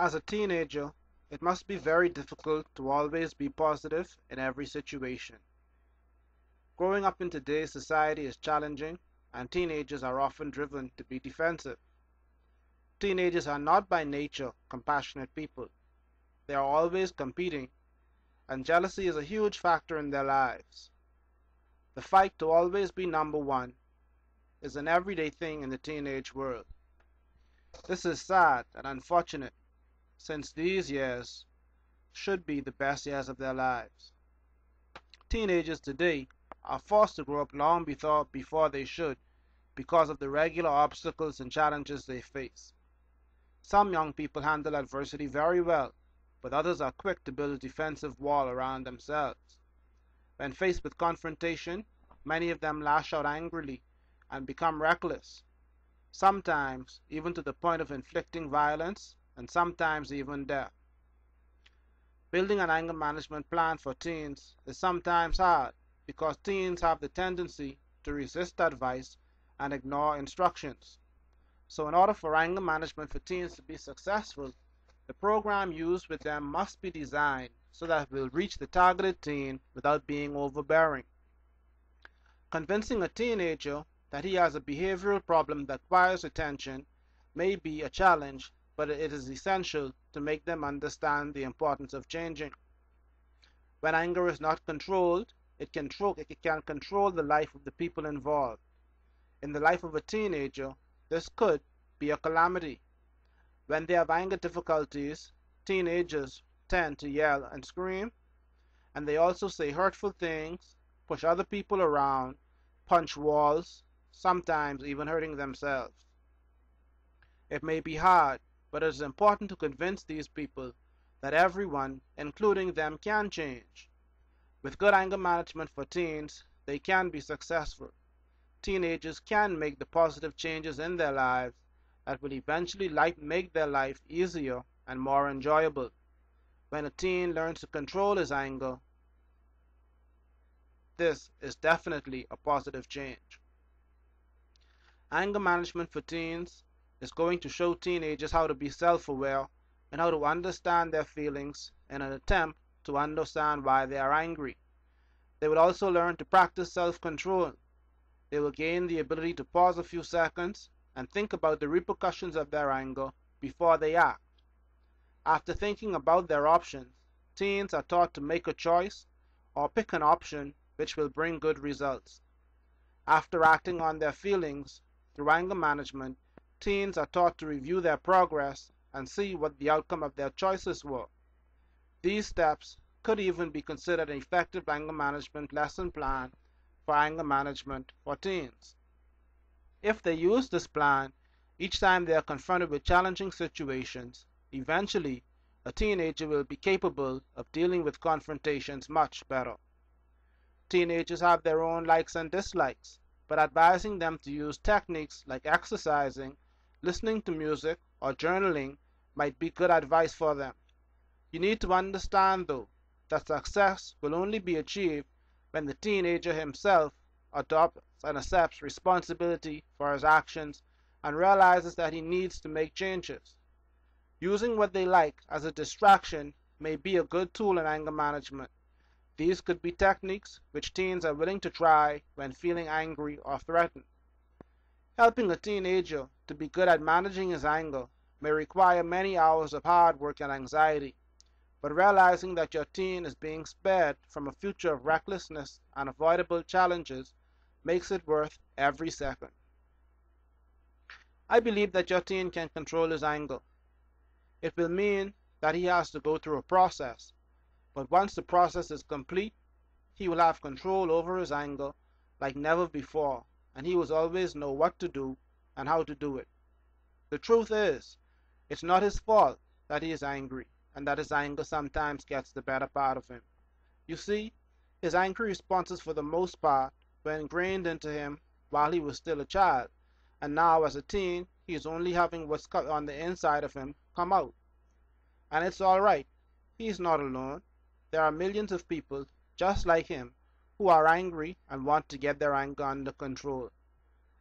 As a teenager, it must be very difficult to always be positive in every situation. Growing up in today's society is challenging, and teenagers are often driven to be defensive. Teenagers are not by nature compassionate people. They are always competing, and jealousy is a huge factor in their lives. The fight to always be number one is an everyday thing in the teenage world. This is sad and unfortunate, since these years should be the best years of their lives. Teenagers today are forced to grow up long before they should because of the regular obstacles and challenges they face. Some young people handle adversity very well, but others are quick to build a defensive wall around themselves. When faced with confrontation, many of them lash out angrily and become reckless, sometimes even to the point of inflicting violence and sometimes even death. Building an anger management plan for teens is sometimes hard because teens have the tendency to resist advice and ignore instructions. So in order for anger management for teens to be successful, the program used with them must be designed so that it will reach the targeted teen without being overbearing. Convincing a teenager that he has a behavioral problem that requires attention may be a challenge, but it is essential to make them understand the importance of changing. When anger is not controlled, it can control the life of the people involved. In the life of a teenager, this could be a calamity. When they have anger difficulties, teenagers tend to yell and scream, and they also say hurtful things, push other people around, punch walls, sometimes even hurting themselves. It may be hard, but it is important to convince these people that everyone, including them, can change. With good anger management for teens, they can be successful. Teenagers can make the positive changes in their lives that will eventually make their life easier and more enjoyable. When a teen learns to control his anger, this is definitely a positive change. Anger management for teens is going to show teenagers how to be self-aware and how to understand their feelings in an attempt to understand why they are angry. They will also learn to practice self-control. They will gain the ability to pause a few seconds and think about the repercussions of their anger before they act. After thinking about their options, teens are taught to make a choice or pick an option which will bring good results. After acting on their feelings through anger management, teens are taught to review their progress and see what the outcome of their choices were. These steps could even be considered an effective anger management lesson plan for anger management for teens. If they use this plan each time they are confronted with challenging situations, eventually a teenager will be capable of dealing with confrontations much better. Teenagers have their own likes and dislikes, but advising them to use techniques like exercising, listening to music, or journaling might be good advice for them. You need to understand, though, that success will only be achieved when the teenager himself adopts and accepts responsibility for his actions and realizes that he needs to make changes. Using what they like as a distraction may be a good tool in anger management. These could be techniques which teens are willing to try when feeling angry or threatened. Helping a teenager to be good at managing his anger may require many hours of hard work and anxiety, but realizing that your teen is being spared from a future of recklessness and avoidable challenges makes it worth every second. I believe that your teen can control his anger. It will mean that he has to go through a process, but once the process is complete, he will have control over his anger like never before, and he will always know what to do and how to do it. The truth is, it's not his fault that he is angry, and that his anger sometimes gets the better part of him. You see, his angry responses for the most part were ingrained into him while he was still a child, and now as a teen, he is only having what's on the inside of him come out. And it's alright, he is not alone. There are millions of people just like him who are angry and want to get their anger under control.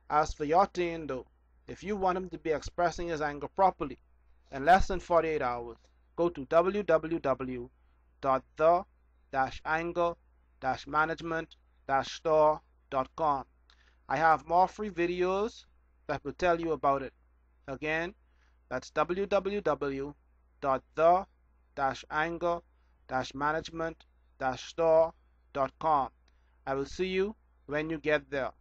As for your teen though, if you want him to be expressing his anger properly, in less than 48 hours. Go to www.the-anger-management-store.com. I have more free videos that will tell you about it. Again, that's www.the-anger-management-store.com. I will see you when you get there.